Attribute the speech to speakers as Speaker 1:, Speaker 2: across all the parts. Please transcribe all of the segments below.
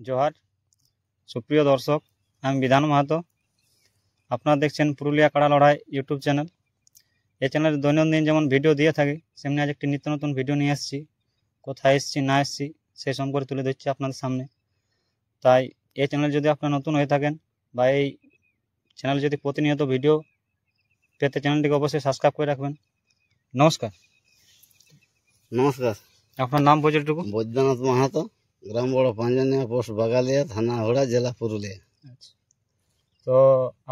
Speaker 1: जोहार सुप्रिय दर्शक आमी विधान माहातो आपनारा देखছেন पुरुलिया काड़ा लड़ाई यूट्यूब चैनल এই চ্যানেলে দৈনন্দিন যেমন ভিডিও দিয়ে থাকি সেমনি আজ একটি নিত্য নতুন ভিডিও নিয়ে আসছি কোথায় এসেছি না এসেছি সেই সম্পর্কে তুলে ধরছি আপনাদের সামনে তাই এই চ্যানেল যদি আপনারা নতুন হয়ে থাকেন বা এই চ্যানেলে যদি প্রতিনিয়ত ভিডিও পেতে চ্যানেলটিকে অবশ্যই সাবস্ক্রাইব করে রাখবেন নমস্কার
Speaker 2: নমস্কার
Speaker 1: আপনার নাম পরিচয়টুকু
Speaker 2: বৈদ্যনাথ মাহাতো গ্রাম বড় পাঞ্জানিয়া পোস্ট বাগালিয়া থানা হোড়া জেলা পুরুলিয়া
Speaker 1: আচ্ছা তো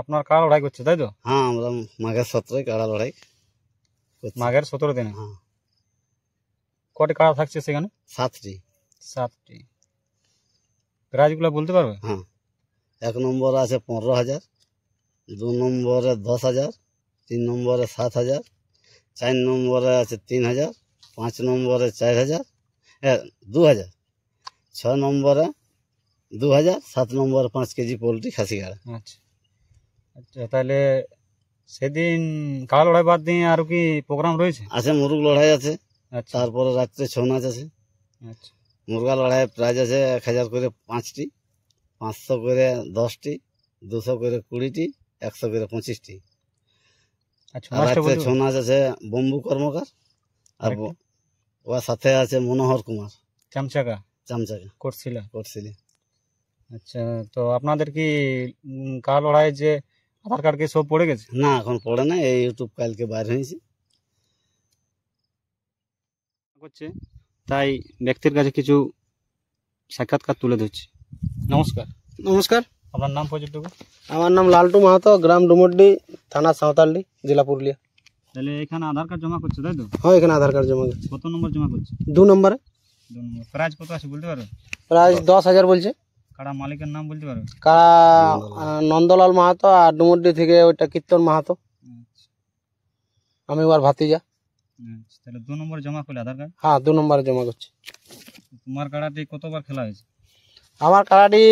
Speaker 1: আপনার কাড়া লড়াই করছে তাই তো
Speaker 2: হ্যাঁ আমরা মাঘের 17 কাড়া লড়াই
Speaker 1: মাঘের 17 দিনে
Speaker 2: হ্যাঁ
Speaker 1: কত কাড়া থাকছে সেখানে
Speaker 2: 7টি
Speaker 1: প্রাইজগুলো বলতে পারবে
Speaker 2: হ্যাঁ এক নম্বরে আছে 15,000 2 নম্বরে 10,000 3 নম্বরে 7,000 4 নম্বরে আছে 3,000 5 নম্বরে 4,000 2,000 6 নম্বরে 2,000 7 নম্বরে 5 কেজি পোলট্রি খাসি কাড়া
Speaker 1: আচ্ছা আচ্ছা তাহলে সেদিন কাড়া লড়াই বাদ দিয়ে আর কি প্রোগ্রাম রয়েছে
Speaker 2: আছে মুরগ লড়াই আছে
Speaker 1: আচ্ছা
Speaker 2: তারপরে রাত্রে ছৌ নাচ আছে
Speaker 1: আচ্ছা
Speaker 2: মুরগা লড়াই প্রাইজ আছে 1,000 করে 5টি 500 করে 10টি 200 করে 20টি 100 করে 25টি
Speaker 1: আচ্ছা
Speaker 2: আর রাত্রে ছৌ নাচ আছে বম্বু কর্মকার আর ওর সাথে আছে মনোহর কুমার
Speaker 1: চামচাকা
Speaker 2: করছিল
Speaker 1: আচ্ছা তো আপনাদের কি কাড়া লড়াই যে আধার কার্ড কি সব পড়ে গেছে
Speaker 2: না এখন পড়ে না এই ইউটিউব কালকে বাইর হয়েছে
Speaker 1: করছে তাই ব্যক্তির কাছে কিছু সাক্ষাৎকার তুলে ধরছি নমস্কার
Speaker 3: নমস্কার
Speaker 1: আপনার নাম পরিচয়টুকু
Speaker 3: আমার নাম লালটু মাহাতো গ্রাম ডুমুরডি থানা সাঁওতালডি জেলা পুরুলিয়া
Speaker 1: তাহলে এখানে আধার কার্ড জমা করছে তাই তো
Speaker 3: হ্যাঁ এখানে আধার কার্ড জমা করছে
Speaker 1: কত নম্বর জমা করছে
Speaker 3: 2 নম্বরে
Speaker 1: 2 নম্বর প্রাইজ কত আছে বলতে পারবে
Speaker 3: প্রাইস 10,000 বলছে
Speaker 1: কাড়া মালিকের নাম বলতে পারবে
Speaker 3: কাড়া নন্দলাল মাহাতো আর ডুমুরডি থেকে ওইটা কীর্তন মাহাতো আমি ওর ভাতিজা
Speaker 1: আচ্ছা তাহলে 2 নম্বরে জমা করলে আধার কার্ড
Speaker 3: হ্যাঁ 2 নম্বরে জমা করছে
Speaker 1: তোমার কাড়াটি কতবার খেলা হয়েছে
Speaker 3: আমার কাড়াটি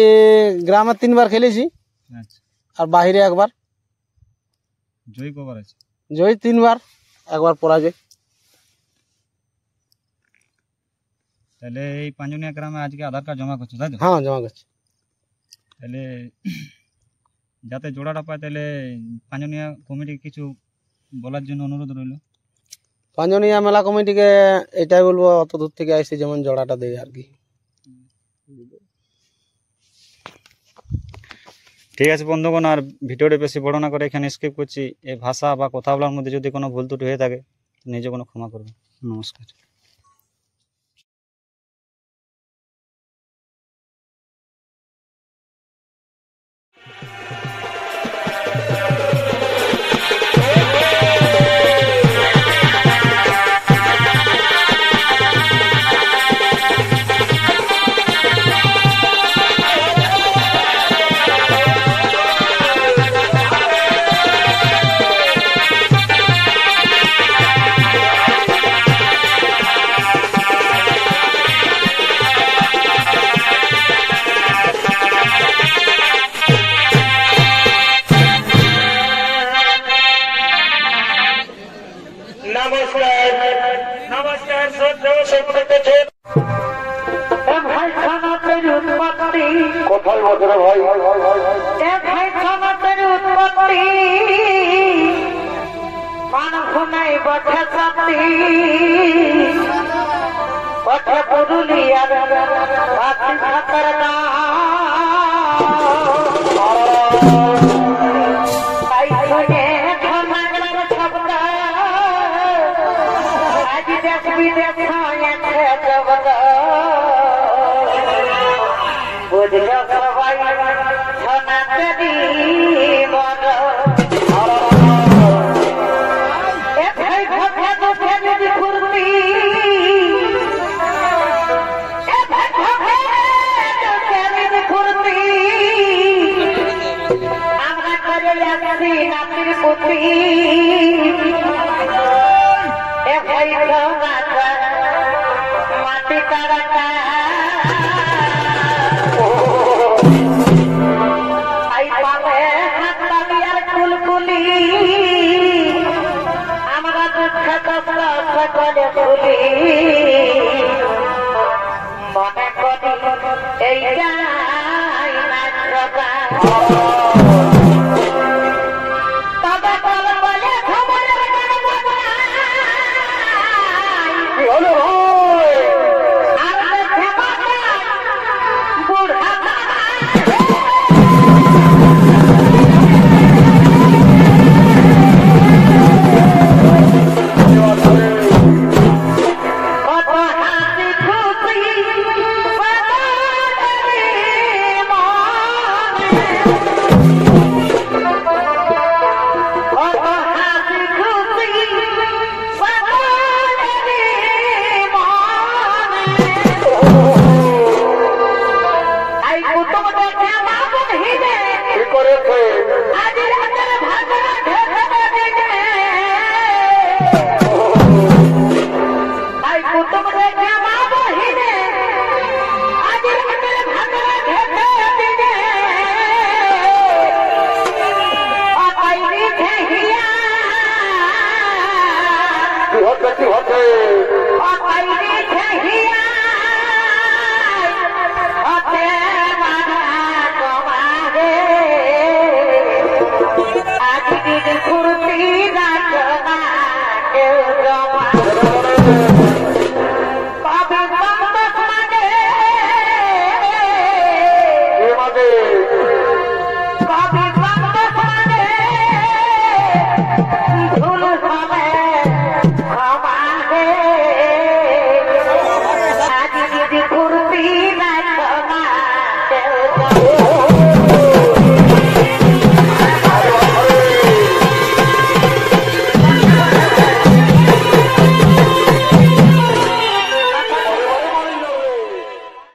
Speaker 3: গ্রামে 3বার খেলেছি
Speaker 1: আচ্ছা
Speaker 3: আর বাইরে একবার
Speaker 1: জয় কবার আছে
Speaker 3: জয় 3বার একবার পরাজয়
Speaker 1: তাহলে এই পাঞ্জনিয়া গ্রামে আজকে আধার কার্ড জমা করছো তাই তো
Speaker 3: হ্যাঁ জমা করছে
Speaker 1: তাহলে যাতে জোড়াটা পায় তাহলে পাঞ্জনিয়া কমিটি কিছু বলার জন্য অনুরোধ রইল
Speaker 3: পাঞ্জনিয়া মেলা কমিটিকে এটাই বলবো অত দূর থেকে আসছে যেমন জোড়াটা দেয় আর কি
Speaker 1: ঠিক আছে বন্ধুগণ আর ভিডিওটা বেশি বড় না করে এখানে স্কিপ করছি এই ভাষা বা কথা বলার মধ্যে যদি কোনো ভুল ত্রুটি হয়ে থাকে নিজে কোনো ক্ষমা করবে নমস্কার
Speaker 4: नमस्कार श्रोताओं भाई खाना तेरी उत्पत्ति कोথায় বদর ভাই ভাই খানা তেরি उत्पत्ति মানব নাই বঠে সাথী বঠে পুরুলিয়ার বাতি খাতর না তাই শুনে খানাগড়ার শব্দ আজ দেশ বিদেশ হয়েছে জগৎ বুঝল সবাই সোনা দেবী বড় ভাই ঘটে দুঃখে যদি ফুর্তি ভাই ঘটে দুঃখে যদি ফুর্তি আমরা করে যাচ্ছি নাতির পুত্রী ভাই মাটি কাড়াটা আই পাবে হাত আর কুলকুলি আমরা দুঃখ কষ্ট সকলে ভুলি মনে করি এই ঘটে